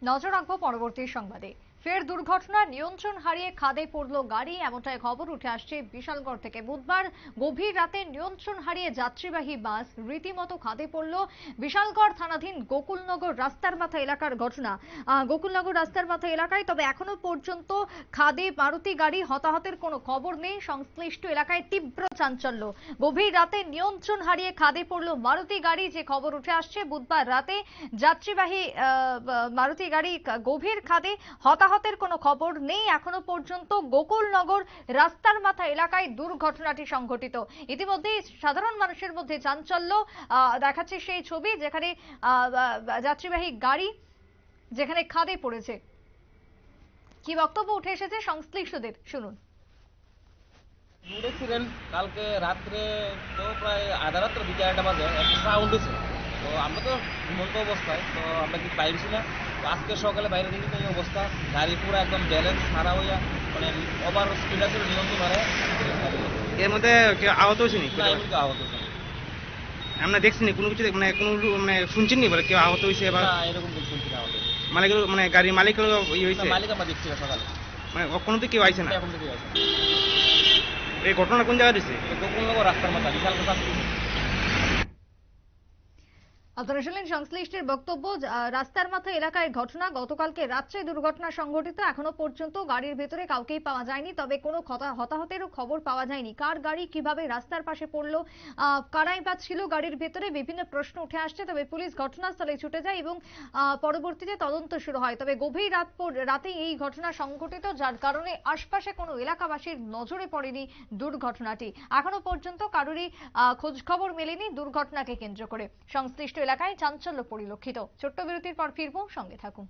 নজর রাখবো পরবর্তী সংবাদে। ফের দুর্ঘটনা, নিয়ন্ত্রণ হারিয়ে খাদে পড়ল গাড়ি, এমনটাই খবর উঠে আসছে বিশালগড় থেকে। বুধবার গভীর রাতে নিয়ন্ত্রণ হারিয়ে যাত্রীবাহী বাস রীতিমতো খাদে পড়ল। বিশালগড় থানাধীন গোকুলনগর রাস্তার মাথা এলাকার ঘটনা। গোকুলনগর রাস্তার মাথা এলাকায়, তবে এখনো পর্যন্ত খাদে মারুতি গাড়ি, হতাহতের কোনো খবর নেই। সংশ্লিষ্ট এলাকায় তীব্র চাঞ্চল্য। গভীর রাতে নিয়ন্ত্রণ হারিয়ে খাদে পড়ল মারুতি গাড়ি, যে খবর উঠে আসছে। বুধবার রাতে যাত্রীবাহী মারুতি গাড়ি গভীর খাদে, হতাহতের কোনো খবর নেই এখনো পর্যন্ত। গোকুলনগর রাস্তার মাথা এলাকায় দুর্ঘটনাটি সংঘটিত। ইতিমধ্যেই সাধারণ মানুষের মধ্যে চাঞ্চল্য দেখাচ্ছে সেই ছবি, যেখানে যাত্রীবাহী গাড়ি যেখানে খাদে পড়েছে। কি বক্তব্য উঠে এসেছে সংশ্লিষ্টদের, শুনুন। অ্যাক্সিডেন্ট কালকে রাত্রে তো প্রায় আধা রাত্র দিকে একটা বাজে একটা সাউন্ড হয়েছে। তো আমরা তো ঘুমন্ত অবস্থায়, তো আমরা কি পাইছি না। তো আজকে সকালে বাইরে দেখি তো এই অবস্থা, গাড়ি পুরো একদম ব্যালেন্স ছাড়া হইয়া মানে ওভার স্পিড আছে, নিয়ন্ত্রণ হারে। এর মধ্যে কেউ আহত হয়েছে নি? না, এমনি আহত হয়েছে না। আমরা দেখছি না কোনো কিছু, মানে কোনো মানে শুনছেন নি বলে কেউ আহত হয়েছে? এবার না, এরকম কিছু শুনছি না। আহত মানে মানে গাড়ির মালিক ইয়ে হয়েছে? মালিক আমরা দেখছি না সকালে, মানে কোনো তো কেউ আইছে না? এখন থেকে আছে। এই ঘটনা কোন জায়গায় দিচ্ছে? গোকুলনগর রাস্তার মাথা বিশাল। আপনারা শুনলেন সংশ্লিষ্টের বক্তব্য। রাস্তার মাথা এলাকায় ঘটনা, গতকালকে রাত্রে দুর্ঘটনা সংঘটিত। এখনো পর্যন্ত গাড়ির ভেতরে কাউকেই পাওয়া যায়নি, তবে কোনো হতাহতেরও খবর পাওয়া যায়নি। কার গাড়ি কিভাবে রাস্তার পাশে পড়লো, কারাই বা ছিল গাড়ির ভেতরে, বিভিন্ন প্রশ্ন উঠে আসছে। তবে পুলিশ ঘটনাস্থলে ছুটে যায় এবং পরবর্তীতে তদন্ত শুরু হয়। তবে গভীর রাতে এই ঘটনা সংঘটিত, যার কারণে আশপাশে কোনো এলাকাবাসীর নজরে পড়েনি দুর্ঘটনাটি। এখনো পর্যন্ত কারোরই খোঁজ খবর মেলেনি দুর্ঘটনাকে কেন্দ্র করে। সংশ্লিষ্ট এলাকায় চাঞ্চল্য পরিলক্ষিত। ছোট্ট বিরতির পর ফিরবো, সঙ্গে থাকুন।